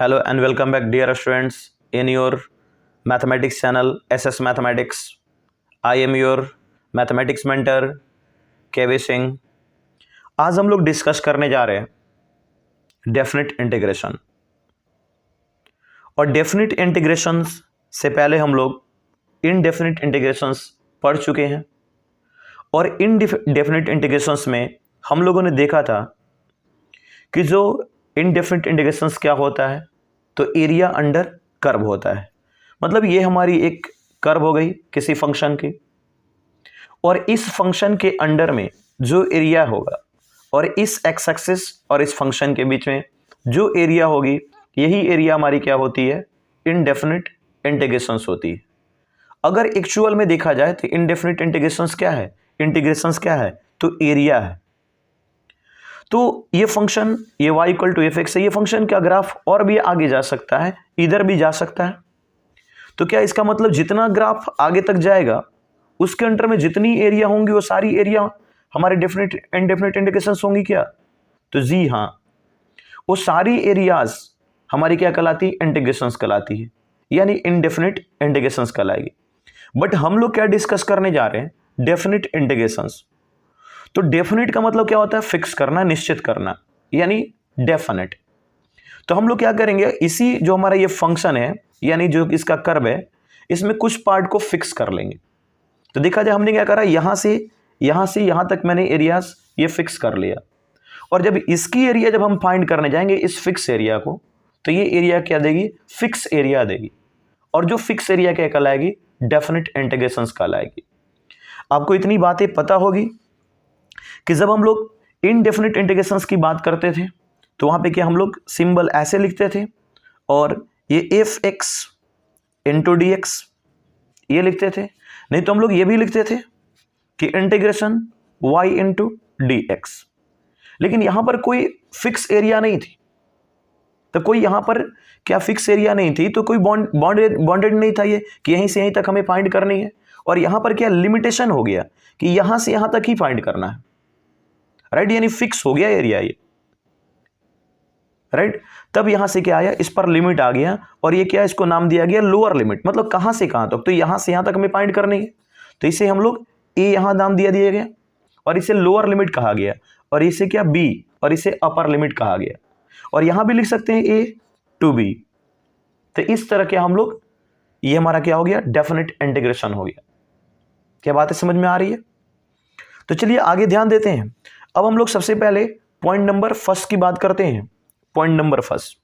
Hello and welcome back, dear students, in your mathematics channel SS Mathematics. I am your mathematics mentor केवी सिंह। आज हम लोग discuss करने जा रहे हैं डेफिनेट इंटीग्रेशन। और डेफिनेट इंटीग्रेशंस से पहले हम लोग इनडेफिनेट इंटीग्रेशंस पढ़ चुके हैं। और इनडेफिनेट इंटीग्रेशंस में हम लोगों ने देखा था कि जो इनडेफिनेट इंटीग्रेशंस क्या होता है, तो एरिया अंडर कर्व होता है। मतलब ये हमारी एक कर्व हो गई किसी फंक्शन की, और इस फंक्शन के अंडर में जो एरिया होगा और इस एक्स एक्सिस और इस फंक्शन के बीच में जो एरिया होगी, यही एरिया हमारी क्या होती है, इनडेफिनेट इंटीग्रेशंस होती है। अगर एक्चुअल में देखा जाए तो इनडेफिनेट इंटीग्रेशंस क्या है, इंटीग्रेशंस क्या है, तो एरिया है। तो ये फंक्शन ये y equal to F X है, ये फंक्शन का ग्राफ और भी आगे जा सकता है, इधर भी जा सकता है। तो क्या इसका मतलब जितना ग्राफ आगे तक जाएगा उसके अंडर में जितनी एरिया होंगी वो सारी एरिया हमारे डेफिनेट इनडेफिनेट इंटीग्रेशंस होंगी क्या? तो जी हाँ, वो सारी एरियाज हमारी क्या कहलाती है, इंटीग्रेशंस कहलाती है, यानी इनडेफिनेट इंटीग्रेशंस कहलाएगी। बट हम लोग क्या डिस्कस करने जा रहे हैं, डेफिनेट इंटीग्रेशंस। तो डेफिनेट का मतलब क्या होता है, फिक्स करना, निश्चित करना, यानी डेफिनेट। तो हम लोग क्या करेंगे, इसी जो हमारा ये फंक्शन है यानी जो इसका कर्व है, इसमें कुछ पार्ट को फिक्स कर लेंगे। तो देखा जाए हमने क्या करा, यहां से यहां तक मैंने एरियाज ये फिक्स कर लिया। और जब इसकी एरिया जब हम फाइंड करने जाएंगे इस फिक्स एरिया को, तो ये एरिया क्या देगी, फिक्स एरिया देगी। और जो फिक्स एरिया क्या कहलाएगी, डेफिनेट इंटीग्रेशंस कहलाएगी। आपको इतनी बातें पता होगी कि जब हम लोग इनडेफिनेट इंटीग्रेशंस की बात करते थे तो वहां पे क्या हम लोग सिंबल ऐसे लिखते थे, और ये F x into D x ये लिखते थे। नहीं तो हम लोग ये भी लिखते थे कि integration Y into D X. लेकिन यहां पर कोई फिक्स एरिया नहीं थी, तो कोई यहां पर क्या फिक्स एरिया नहीं थी, तो कोई बॉन्डेड नहीं था ये कि यहीं से यहीं तक हमें फाइंड करनी है। और यहां पर क्या लिमिटेशन हो गया कि यहां से यहां तक ही फाइंड करना है, राइट, यानी फिक्स हो गया एरिया ये, राइट। तब यहां से क्या आया, इस पर लिमिट आ गया, और ये क्या, इसको नाम दिया गया लोअर लिमिट। मतलब कहां से कहां तक, तो यहां से यहां तक हमें फाइंड करनी है, तो इसे हम लोग ए यहां नाम दिया गया, और इसे लोअर लिमिट कहा गया, और इसे क्या बी, और इसे अपर लिमिट कहा गया। और यहां भी लिख सकते हैं ए टू बी। तो इस तरह के हम लोग, ये हमारा क्या हो गया, डेफिनेट इंटीग्रेशन हो गया। क्या बात है, समझ में आ रही है? तो चलिए आगे ध्यान देते हैं। अब हम लोग सबसे पहले पॉइंट नंबर फर्स्ट की बात करते हैं। पॉइंट नंबर फर्स्ट,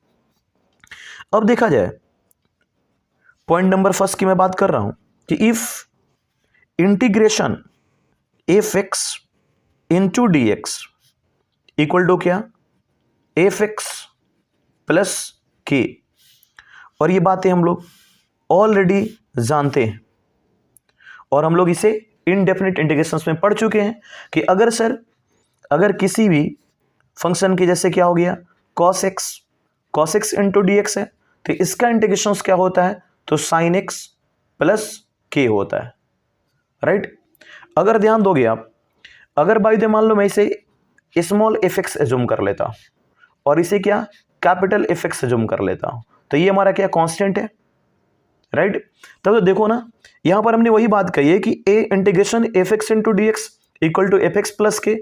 अब देखा जाए पॉइंट नंबर फर्स्ट की मैं बात कर रहा हूं कि if integration F x into D x equal to क्या, एफ एक्स प्लस के। और ये बातें हम लोग ऑलरेडी जानते हैं, और हम लोग इसे इनडेफिनेट इंटीग्रेशंस में पढ़ चुके हैं कि अगर किसी भी फंक्शन के, जैसे क्या हो गया cos x into D X है, तो इसका इंटीग्रेशंस क्या होता है, तो sin x प्लस के होता है, राइट। अगर ध्यान दोगे आप, अगर बाई द मान लो मैं इसे स्मॉल एफ एक्स एज्यूम कर लेता हूं और इसे क्या कैपिटल एफ एक्स एज्यूम कर लेता हूं, तो ये हमारा क्या कांस्टेंट है, राइट। तब तो देखो ना, यहां पर हमने वही बात कही है कि a integration F x into D x equal to F x plus k.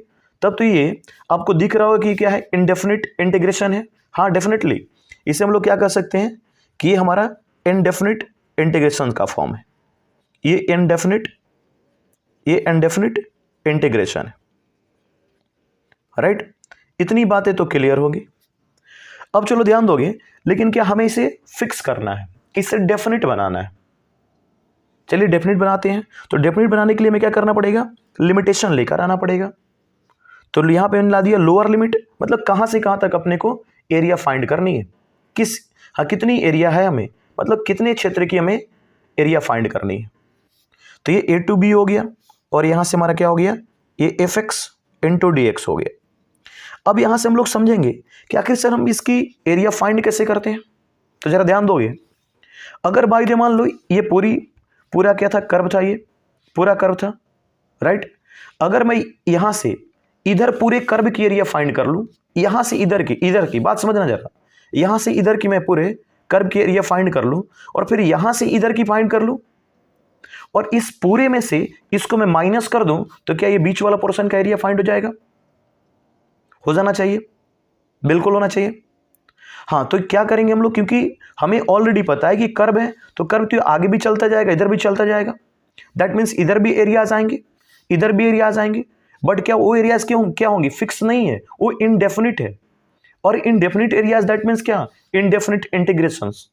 तब तो ये आपको दिख रहा होगा कि क्या है, इनडेफिनेट इंटीग्रेशन है। हाँ डेफिनेटली, इसे हम लोग क्या कर सकते हैं कि ये हमारा इनडेफिनेट इंटीग्रेशन का फॉर्म है, ये इनडेफिनेट इंटीग्रेशन है, राइट। इतनी बातें तो क्लियर होगी। अब चलो ध्यान दोगे, लेकिन क्या हमें इसे फिक्स करना है, इसे डेफिनेट बनाना है। चलिए डेफिनेट बनाते हैं। तो डेफिनेट बनाने के लिए हमें क्या करना पड़ेगा, लिमिटेशन लेकर आना पड़ेगा। तो यहां पे ला दिया लोअर लिमिट, मतलब कहां से कहां तक अपने को एरिया फाइंड करनी है, कितनी एरिया है हमें, मतलब कितने क्षेत्र की हमें एरिया फाइंड करनी है। तो ये ए टू बी हो गया, और यहां से हमारा क्या हो गया, ये F x into D x हो गया। अब यहां से हम लोग समझेंगे कि आखिर सर हम इसकी एरिया फाइंड कैसे करते हैं। तो जरा ध्यान दोगे, अगर बाई द मान लो ये पूरा क्या था, कर्व था, ये पूरा कर्व था, राइट। अगर मैं यहां से इधर पूरे कर्व की एरिया फाइंड कर लूं, यहां से इधर की बात समझना जरा, यहां से इधर की मैं पूरे कर्व की एरिया फाइंड कर लूं और फिर यहां से इधर की फाइंड कर लूं और इस पूरे में से इसको मैं माइनस कर दूं तो क्या ये बीच वाला पोर्शन का एरिया फाइंड हो जाएगा? हो जाना चाहिए, बिल्कुल होना चाहिए। हाँ, तो क्या करेंगे हम लोग, क्योंकि हमें ऑलरेडी पता है कि कर्व है तो कर्व तो आगे भी चलता जाएगा, इधर भी चलता जाएगा। दैट मीन्स इधर भी एरियाज आएंगे, इधर भी एरियाज आएंगे, बट क्या वो एरियाज क्या होंगी? फिक्स नहीं है, वो इनडेफिनिट है। और इनडेफिनिट एरियाज दैट मीन्स क्या? Indefinite integrations.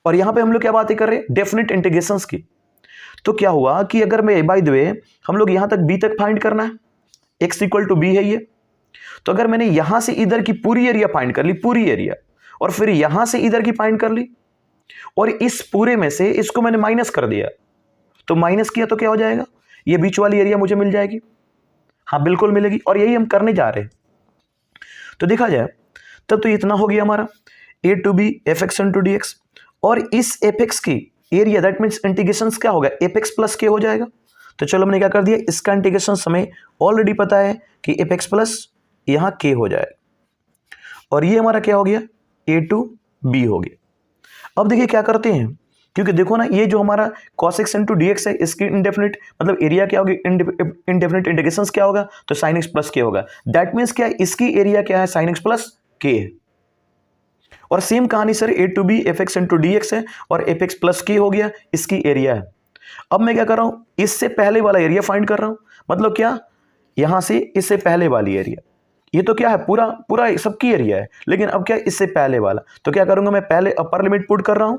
और यहां पे हम लोग क्या बातें कर रहे हैं? डेफिनिट इंटीग्रेशंस की। तो क्या हुआ कि अगर मैं बाय द वे हम लोग यहां तक बी तक फाइंड करना है, x इक्वल टू बी है ये, तो अगर मैंने यहां से इधर की पूरी एरिया फाइंड कर ली, पूरी एरिया, और फिर यहां से इधर की फाइंड कर ली और इस पूरे में से इसको मैंने माइनस कर दिया, तो माइनस किया तो क्या हो जाएगा? ये बीच वाली एरिया मुझे मिल जाएगी। हाँ बिल्कुल मिलेगी, और यही हम करने जा रहे हैं। तो देखा जाए तब तो इतना हो गया हमारा a to B F x into D X, और इस एफ एक्स की एरिया दैट मीन्स इंटीग्रेशन क्या होगा? एफ एक्स प्लस के हो जाएगा। तो चलो हमने क्या कर दिया, इसका इंटीग्रेशन हमें ऑलरेडी पता है कि एफ एक्स प्लस यहां के हो जाएगा, और ये हमारा क्या हो गया? ए टू बी हो गया। अब देखिए क्या करते हैं, क्योंकि देखो ना ये जो हमारा cos x into D X है, इसकी इंडेफिनिट मतलब एरिया क्या होगी? इंडेफिनिट इंटीग्रेशन क्या होगा? तो sin x प्लस के होगा। दैट मीन्स क्या है? इसकी एरिया क्या है? sin x प्लस के है। और सेम कहानी sir A to B F x into D X है, और एफ एक्स प्लस के हो गया, इसकी एरिया है। अब मैं क्या कर रहा हूं? इससे पहले वाला एरिया फाइंड कर रहा हूं, मतलब क्या? यहां से इससे पहले वाली एरिया, ये तो क्या है? पूरा पूरा सबकी एरिया है, लेकिन अब क्या? इससे पहले वाला। तो क्या करूंगा मैं? पहले अपर लिमिट पुट कर रहा हूं,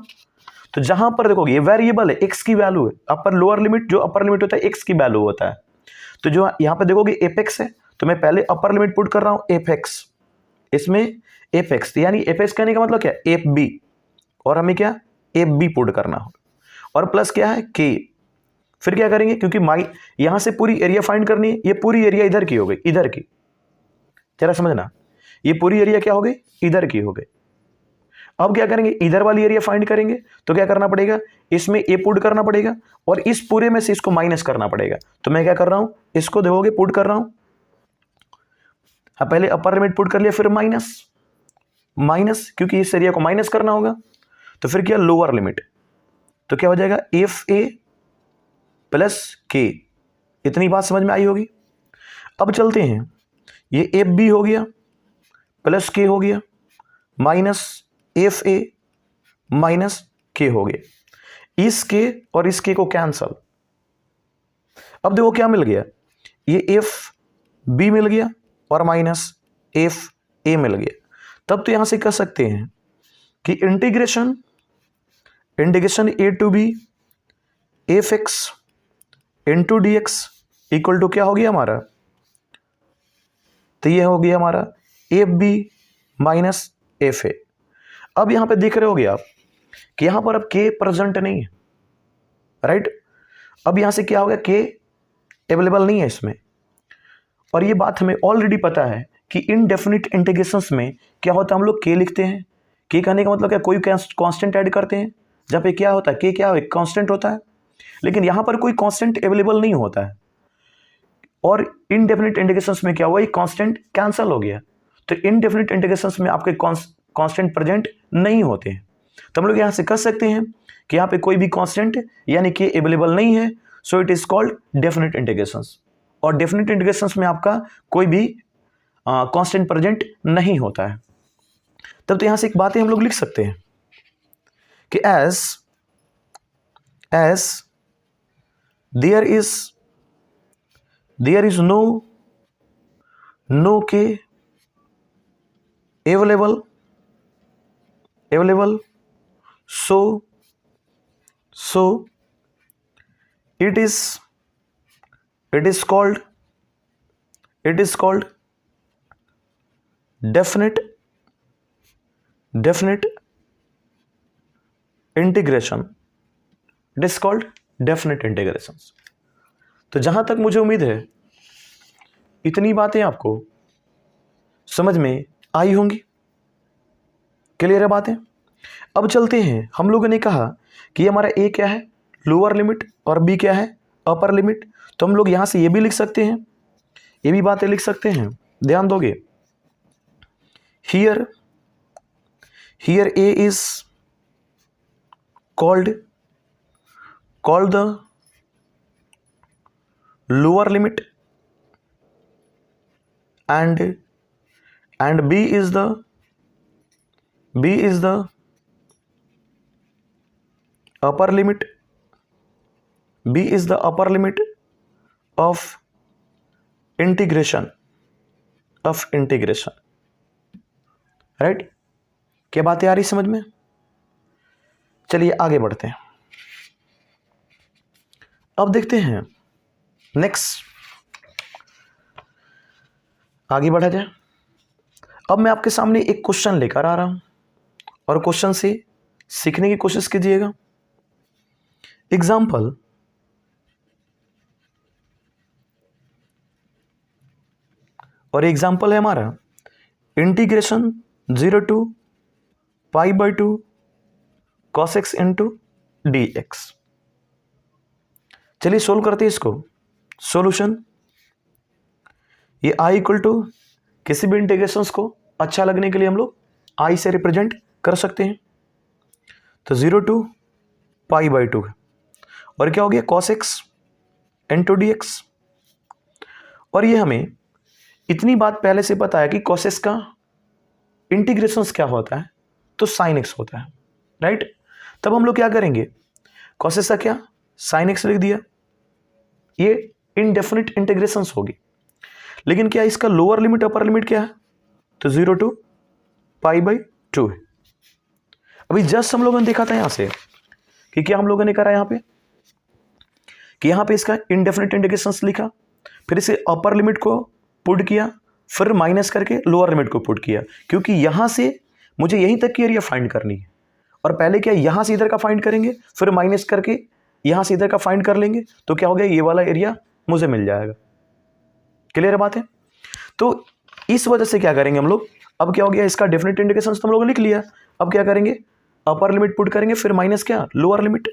तो जहां पर देखोगे ये वेरिएबल है, एक्स की वैल्यू है, अपर लोअर लिमिट, जो अपर लिमिट होता है एक्स की वैल्यू होता है। तो जो यहां पे देखोगे एफ एक्स है, तो मैं पहले अपर लिमिट पुट कर रहा हूं एफ एक्स, इसमें एफ एक्स, यानी एफ एक्स कहने का मतलब क्या? एफ बी, और हमें क्या? एफ बी पुट करना हो, और प्लस क्या है? के। फिर क्या करेंगे, क्योंकि यहां से पूरी एरिया फाइंड करनी है, ये पूरी एरिया इधर की हो गई, इधर की, जरा समझना, ये पूरी एरिया क्या हो गई? इधर की हो गई। अब क्या करेंगे? इधर वाली एरिया फाइंड करेंगे, तो क्या करना पड़ेगा? इसमें ए पुट करना पड़ेगा, और इस पूरे में से इसको माइनस करना पड़ेगा। तो मैं क्या कर रहा हूं? इसको देखोगे पुट कर रहा हूं, पहले अपर लिमिट पुट कर लिया, फिर माइनस माइनस, क्योंकि इस एरिया को माइनस करना होगा। तो फिर क्या? लोअर लिमिट, तो क्या हो जाएगा? एफ ए प्लस के। इतनी बात समझ में आई होगी। अब चलते हैं, ये एफ बी हो गया, प्लस के हो गया, माइनस एफ ए माइनस के हो गया। इस के और इस के को कैंसल। अब देखो क्या मिल गया? ये एफ बी मिल गया और माइनस एफ ए मिल गया। तब तो यहां से कह सकते हैं कि integration A to B F x into D x equal to क्या हो गया हमारा? तो ये हो गया हमारा F B minus F A. अब यहां पे देख रहे होगे आप कि यहां पर अब के प्रेजेंट नहीं है, राइट? अब यहां से क्या हो गया? के अवेलेबल नहीं है इसमें, और ये बात हमें ऑलरेडी पता है कि इनडेफिनिट इंटीग्रेशंस में क्या होता है? हम लोग के लिखते हैं। के कहने का मतलब क्या? कोई कांस्टेंट ऐड करते हैं, जहां पे क्या होता है? के क्या एक कांस्टेंट होता है, लेकिन यहां पर कोई कांस्टेंट अवेलेबल नहीं होता है, और इनडेफिनिट इंटीग्रेशंस में क्या हुआ? एक कांस्टेंट कैंसिल हो गया। तो इनडेफिनिट इंटीग्रेशंस में आपके कांस्टेंट प्रेजेंट नहीं होते हैं। तो हम लोग यहां से कह सकते हैं कि यहां पे कोई भी कांस्टेंट यानी कि अवेलेबल नहीं है, so it is called definite integrations. और डेफिनिट इंटीग्रेशंस में आपका कोई भी कांस्टेंट प्रेजेंट नहीं होता है। तब तो यहां से एक बात हम लोग लिख सकते हैं कि एज देयर इज नो के available, so it is called definite integration. It is called definite integrations. तो जहां तक मुझे उम्मीद है इतनी बातें आपको समझ में आई होंगी, क्लियर है बातें। अब चलते हैं, हम लोगों ने कहा कि हमारा ए क्या है? लोअर लिमिट, और बी क्या है? Upper limit. तो हम लोग यहां से ये भी लिख सकते हैं, ये भी बातें लिख सकते हैं, ध्यान दोगे। Here Here a is called the lower limit, and b is the upper limit. b is the upper limit of integration right. क्या बातें आ रही समझ में? चलिए आगे बढ़ते हैं। अब देखते हैं नेक्स्ट, आगे बढ़ा जाए। अब मैं आपके सामने एक क्वेश्चन लेकर आ रहा हूं और क्वेश्चन से सीखने की कोशिश कीजिएगा। एग्जाम्पल, और एग्जाम्पल है हमारा integration 0 to π/2 cos x into dx। चलिए सोल्व करते हैं इसको। सॉल्यूशन, ये i इक्वल टू किसी भी इंटीग्रेशंस को अच्छा लगने के लिए हम लोग i से रिप्रेजेंट कर सकते हैं। तो 0 to π/2 और क्या हो गया cos x इंटू dx। और ये हमें इतनी बात पहले से पता है कि cos x का इंटीग्रेशंस क्या होता है, तो sin x होता है, राइट। तब हम लोग क्या करेंगे, cos x का क्या sin x लिख दिया, ये इनडेफिनिट इंटीग्रेशंस होगी। लेकिन क्या इसका लोअर लिमिट अपर लिमिट क्या है, तो 0 to π/2 है। अभी जस्ट हम लोगों ने देखा था यहां से कि क्या हम लोगों ने करा यहां पे कि यहां पे इसका इनडेफिनिट इंटीग्रेशंस लिखा, फिर इसे अपर लिमिट को पुट किया, फिर माइनस करके लोअर लिमिट को पुट किया, क्योंकि यहां से मुझे यहीं तक की एरिया फाइंड करनी है। और पहले क्या यहां से इधर का फाइंड करेंगे, फिर माइनस करके यहां से इधर का फाइंड कर लेंगे, तो क्या हो गया ये वाला एरिया मुझे मिल जाएगा। क्लियर बात है? तो इस वजह से क्या करेंगे हम लोग, अब क्या हो गया इसका डेफिनेट इंटीग्रेशन तो हम लोगों ने लिख लिया। अब क्या करेंगे, अपर लिमिट पुट करेंगे, फिर माइनस क्या लोअर लिमिट,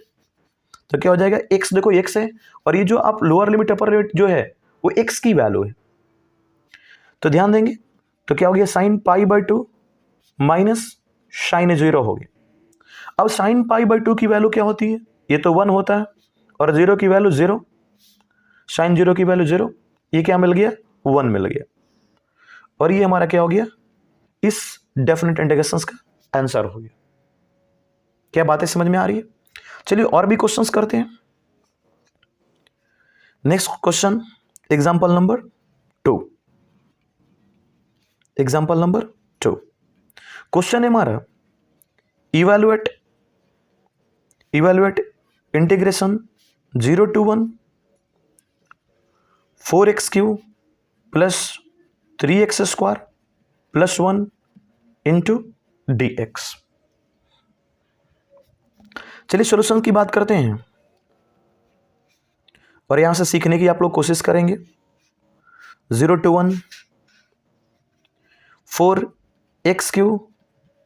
तो क्या हो जाएगा x, देखो x है, और ये जो आप लोअर लिमिट अपर लिमिट जो है वो x की वैल्यू है, तो ध्यान देंगे। तो क्या हो गया sin π/2 माइनस sin 0 हो गया। अब sin π/2 की वैल्यू क्या होती है, ये तो 1 होता है, और 0 की वैल्यू 0, sin 0 की वैल्यू 0, ये क्या मिल गया 1 मिल गया। और ये हमारा क्या हो गया, इस डेफिनेट इंटीग्रेशंस का आंसर हो गया। क्या बातें समझ में आ रही है? चलिए और भी क्वेश्चंस करते हैं। Next question, example number 2। Example number 2 question है हमारा, evaluate integration 0 to 1 4x³ plus 3x² plus 1 into dx। चलिए सॉल्यूशन की बात करते हैं और यहां से सीखने की आप लोग कोशिश करेंगे। 0 to 1 4x³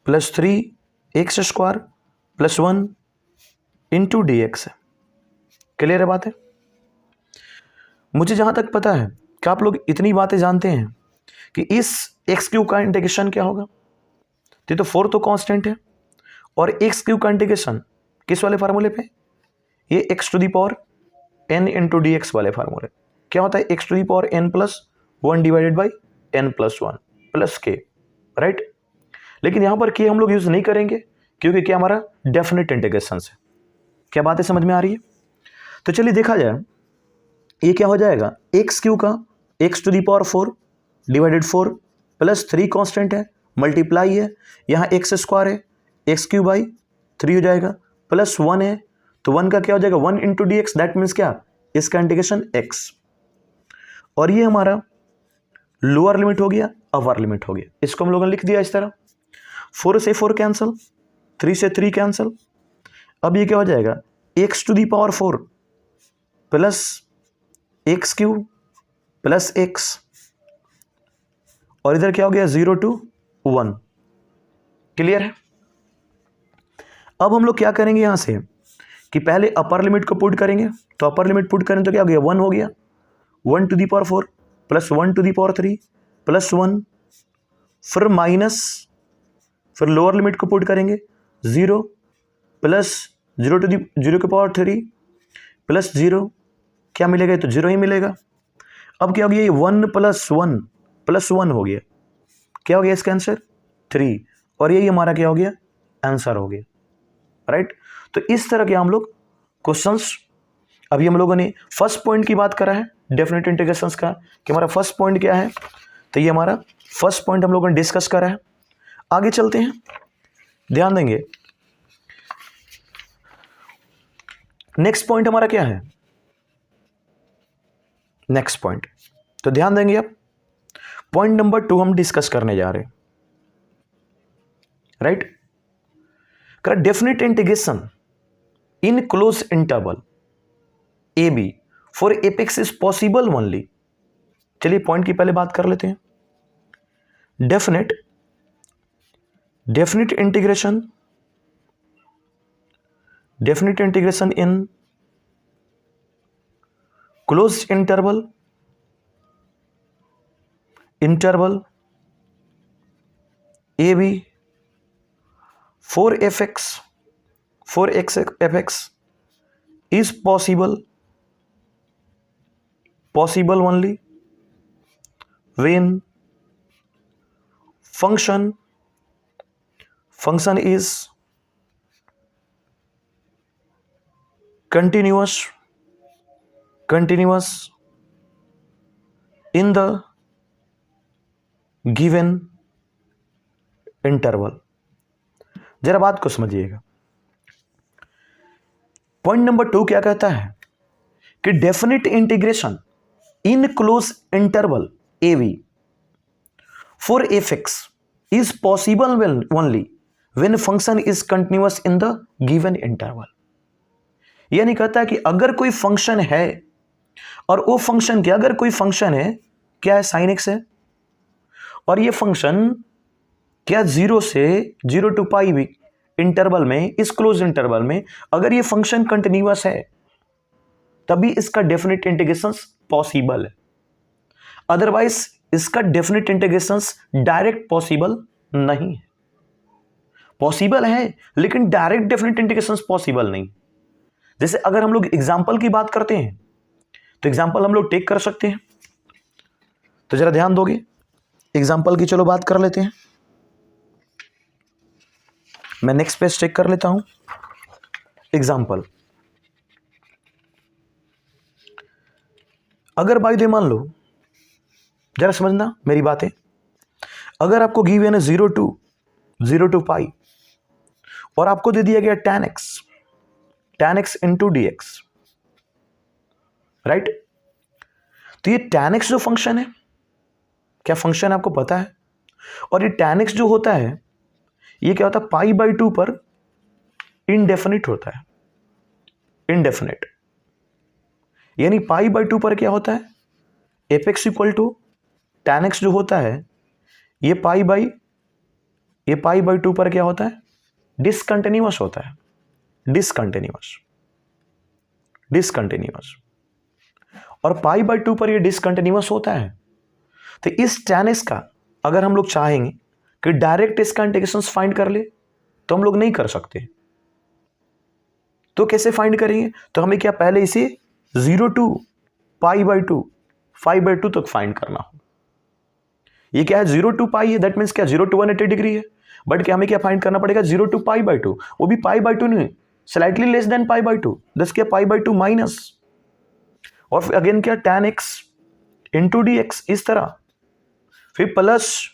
plus 3x² plus 1 into dx है। क्लियर है बात है? मुझे जहां तक पता है कि आप लोग इतनी बातें जानते हैं कि इस x³ का इंटीग्रेशन क्या होगा, तो 4 तो कांस्टेंट है, और x³ का इंटीग्रेशन किस वाले फार्मूले पे, ये x⁴n इंटू dx वाले फार्मूले। क्या होता है x⁴n plus 1 divided by n plus 1 plus k, right. लेकिन यहां पर k हम लोग यूज नहीं करेंगे क्योंकि क्या हमारा डेफिनेट इंटीग्रेशन है। क्या बातें समझ में आ रही है? तो चलिए देखा जाए, ये क्या हो जाएगा, x³ का x⁴ डिवाइडेड 4 प्लस 3 कांस्टेंट है, मल्टीप्लाई है, यहाँ x² है, x³/3 हो जाएगा, प्लस 1 है, तो 1 का क्या हो जाएगा 1 इंटू dx, दैट मीन्स क्या, इसका इंटीग्रेशन x। और ये हमारा लोअर लिमिट हो गया, अपर लिमिट हो गया, इसको हम लोगों ने लिख दिया इस तरह। 4 से 4 कैंसिल, 3 से 3 कैंसिल। अब ये क्या हो जाएगा x⁴ plus x³ plus x, और इधर क्या हो गया 0 to 1। क्लियर है? अब हम लोग क्या करेंगे यहां से कि पहले अपर लिमिट को पुट करेंगे, तो अपर लिमिट पुट करें तो क्या हो गया 1 हो गया, 1⁴ प्लस 1⁴ प्लस 1, फिर माइनस फिर लोअर लिमिट को पुट करेंगे 0 प्लस 0 की पावर 3 प्लस 0, क्या मिलेगा? तो 0 ही मिलेगा। अब क्या हो गया? ये 1 प्लस 1 हो गया, क्या हो गया इसका आंसर? 3, और यही हमारा क्या हो गया? आंसर हो गया, राइट। तो इस तरह के हम लोग क्वेश्चंस, अभी हम लोगों ने फर्स्ट पॉइंट की बात करा है डेफिनेट इंटीग्रेशंस का, कि हमारा फर्स्ट पॉइंट क्या है। तो ये हमारा फर्स्ट पॉइंट हम लोगों ने डिस्कस करा है। आगे चलते हैं, ध्यान देंगे नेक्स्ट पॉइंट हमारा क्या है। नेक्स्ट पॉइंट, तो ध्यान देंगे आप, पॉइंट नंबर 2 हम डिस्कस करने जा रहे हैं, right. Definite integration in close interval A B for apex is possible only. चलिए पॉइंट की पहले बात कर लेते हैं। Definite integration in closed interval AB for fx is possible only when function is continuous in the given interval। जरा बात को समझिएगा। पॉइंट नंबर 2 क्या कहता है कि definite integration in close interval A B for F is possible only when function is continuous in the given interval. यानी कहता है कि अगर कोई फंक्शन है, और वो फंक्शन क्या, अगर कोई फंक्शन है, क्या है? sin x है, और ये फंक्शन क्या 0 टू पाई भी इंटरवल में, इस क्लोज इंटरवल में अगर ये फंक्शन कंटिन्यूअस है, तभी इसका डेफिनेट इंटीग्रेशन पॉसिबल है। अदरवाइज इसका डेफिनेट इंटीग्रेशन डायरेक्ट पॉसिबल नहीं है। पॉसिबल है लेकिन डायरेक्ट डेफिनेट इंटीग्रेशन पॉसिबल नहीं। जैसे अगर हम लोग एग्जाम्पल की बात करते हैं, तो एग्जाम्पल हम लोग टेक कर सकते हैं। तो जरा ध्यान दोगे, एग्जाम्पल की चलो बात कर लेते हैं। मैं नेक्स्ट पेज चेक कर लेता हूं। एग्जाम्पल, अगर बाय द मान लो, जरा समझना मेरी बातें, अगर आपको गिवन है 0 टू पाई, और आपको दे दिया गया tan x into dx, right. तो ये tan x जो फंक्शन है, क्या फंक्शन आपको पता है? और ये tan x जो होता है, ये क्या होता है? π/2 पर इनडेफिनिट होता है। इनडेफिनिट यानी π/2 पर क्या होता है? fx equal to tan x जो होता है, ये π/2 पर क्या होता है? डिसकंटिन्यूअस होता है। डिसकंटिन्यूअस और π/2 पर ये डिसकंटिन्यूअस होता है। तो इस tan x का अगर हम लोग चाहेंगे कि डायरेक्ट इसका इंटीग्रेशन फाइंड कर ले, तो हम लोग नहीं कर सकते। तो कैसे फाइंड करेंगे? तो हमें क्या पहले इसे 0 टू π/2 5/2 तक फाइंड करना हो। ये क्या है? 0 टू पाई है, दैट मीन्स क्या 0 टू 180 डिग्री है। बट क्या हमें क्या फाइंड करना पड़ेगा? 0 टू π/2, वो भी π/2 नहीं, स्लाइटली लेस देन π/2, दस क्या π/2 माइनस, और फिर अगेन क्या tan x इंटू dx, इस तरह। फिर प्लस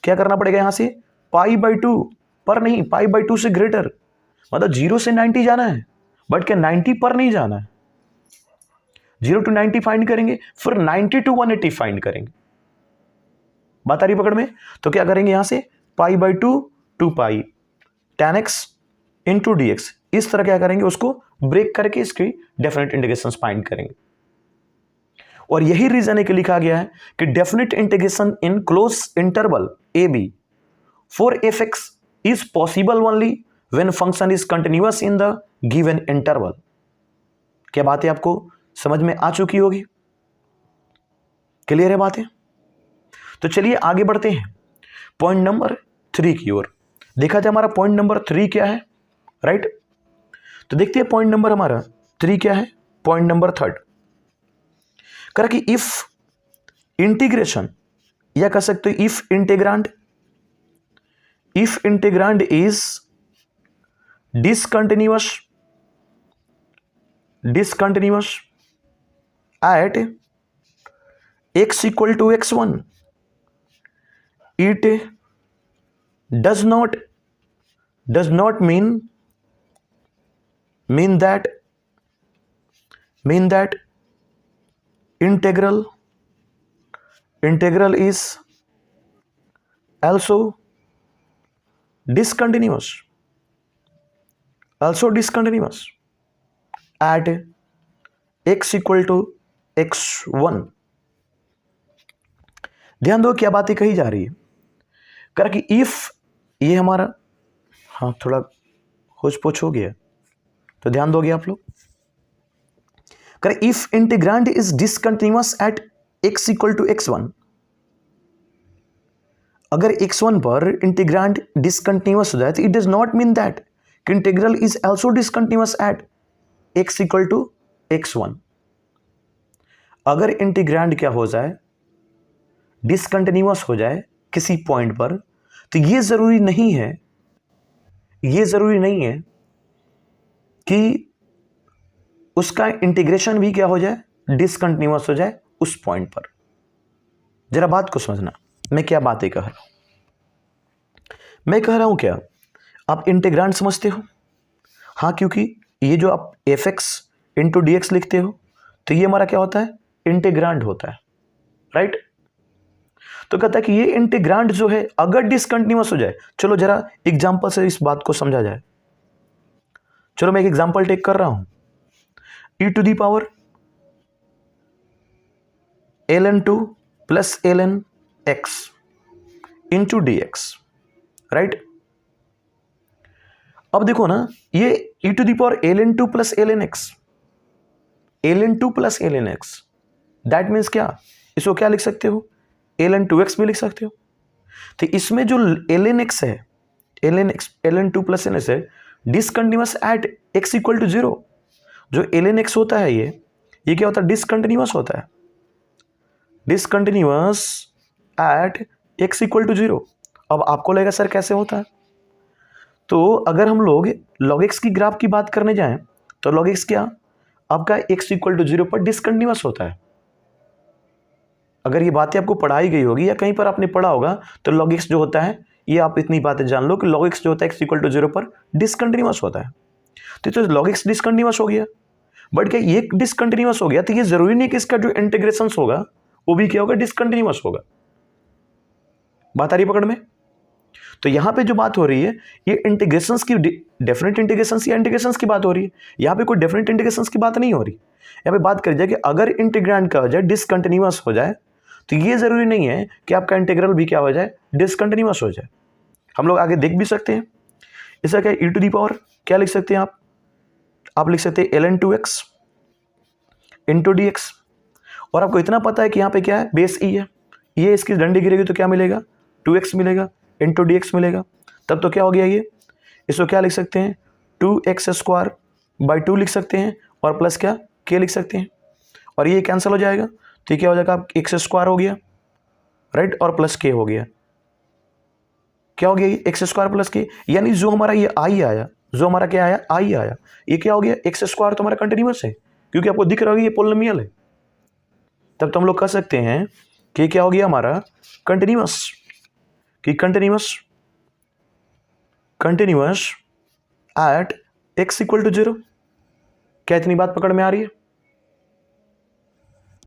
क्या करना पड़ेगा यहां से? π/2 पर नहीं, π/2 से ग्रेटर, मतलब 0 से 90 जाना है, बट क्या 90 पर नहीं जाना है। 0 टू 90 फाइंड करेंगे, फिर 90 टू 180 फाइंड करेंगे। बात आ रही पकड़ में? तो क्या करेंगे यहां से? π/2 to pi tan x into dx, इस तरह क्या करेंगे? उसको ब्रेक करके इसकी डेफिनेट इंटीग्रेशन फाइंड करेंगे। और यही रीजन है कि लिखा गया है कि definite integration in close interval A B for F X is possible only when function is continuous in the given interval. क्या बातें आपको समझ में आ चुकी होगी? क्लियर है बातें? तो चलिए आगे बढ़ते हैं पॉइंट नंबर 3 की ओर। देखा जाए हमारा पॉइंट नंबर 3 क्या है, राइट। तो देखते हैं पॉइंट नंबर हमारा 3 क्या है। पॉइंट नंबर 3 कह रहा कि इफ इंटीग्रेशन, या कह सकते हो if integrand is discontinuous at x equal to x1, it does not mean that integral is also discontinuous at x equal to x1। ध्यान दो क्या बातें कही जा रही है। कह रहा कि इफ, ये हमारा, हाँ थोड़ा होच पोच हो गया तो ध्यान दोगे आप लोग। कह रहा if integrand is discontinuous at x equal to x1, अगर x1 पर इंटीग्रांड डिसकंटिन्यूअस हो जाए तो it does not mean that integral is also discontinuous at x equal to x1। अगर इंटीग्रांड क्या हो जाए, डिसकंटिन्यूअस हो जाए किसी पॉइंट पर, तो ये जरूरी नहीं है कि उसका इंटीग्रेशन भी क्या हो जाए, डिसकंटिन्यूअस हो जाए उस पॉइंट पर। जरा बात को समझना, मैं क्या बातें कह रहा हूं। मैं कह रहा हूं क्या, आप इंटीग्रांड समझते हो? हाँ, क्योंकि ये जो आप fx इंटू डी एक्स लिखते हो तो ये हमारा क्या होता है, इंटीग्रांड होता है, राइट। तो कहता है कि ये इंटीग्रांड जो है अगर डिसकंटिन्यूअस हो जाए, चलो जरा एग्जांपल से इस बात को समझा जाए। चलो मैं एक एग्जांपल टेक कर रहा हूं, e to the power ln2 plus ln x into D X, right. अब देखो ना, ये e to the power ln2 plus ln x, that means क्या, इसको क्या लिख सकते हो, ln2x भी लिख सकते हो। तो इसमें जो ln x है, ln2 प्लस ln x है, discontinuous at x equal to 0। जो ln x होता है ये क्या होता है, डिसकंटिन्यूअस होता है, discontinuous at x equal to 0। अब आपको लगेगा सर कैसे होता है, तो अगर हम लोग log x की ग्राफ की बात करने जाएं तो log x क्या, आपका x इक्वल टू 0 पर डिसकंटिन्यूअस होता है। अगर ये बातें आपको पढ़ाई गई होगी या कहीं पर आपने पढ़ा होगा तो log x जो होता है, ये आप इतनी बातें जान लो कि log x जो होता है x इक्वल टू 0 पर डिसकंटिन्यूअस होता है। तो log x डिसकंटिन्यूअस हो गया, बट क्या ये डिसकंटिन्यूअस हो गया तो ये जरूरी नहीं कि इसका जो इंटीग्रेशन होगा वो भी क्या होगा, डिसकंटिन्यूअस होगा। बात आ रही पकड़ में? तो यहां पे जो बात हो रही है ये इंटीग्रेशंस की, डेफिनेट इंटीग्रेशंस या इंटीग्रेशंस की बात हो रही है। यहां पे कोई डेफिनेट इंटीग्रेशंस की बात नहीं हो रही। यहां पे बात करी जाए कि अगर इंटीग्रांड का हो जाए डिसकंटिन्यूअस हो जाए तो ये जरूरी नहीं है कि आपका इंटीग्रल भी क्या हो जाए, डिसकंटिन्यूअस हो जाए। हम लोग आगे देख भी सकते हैं। इसका क्या, e टू दी पावर क्या लिख सकते हैं आप लिख सकते हैं ln2x इंटू डी एक्स। और आपको इतना पता है कि यहाँ पे क्या है, बेस ई है, ये इसकी डंडी गिरेगी तो क्या मिलेगा, 2x मिलेगा इंटू डी एक्स मिलेगा। तब तो क्या हो गया, ये इसको क्या लिख सकते हैं, 2x² बाई 2 लिख सकते हैं, और प्लस क्या k लिख सकते हैं, और ये कैंसिल हो जाएगा तो क्या हो जाएगा, x² हो गया, राइट, और प्लस k हो गया। क्या हो गया, ये x² प्लस k, यानी जो हमारा ये i आया, जो हमारा क्या आया, i आया, ये क्या हो गया, x² तो हमारा कंटिन्यूअस है क्योंकि आपको दिख रहा होगा ये पोलिनोमियल है। तब तो हम लोग कह सकते हैं कि क्या हो गया हमारा, कंटिन्यूअस, कि continuous at x equal to 0। क्या इतनी बात पकड़ में आ रही है?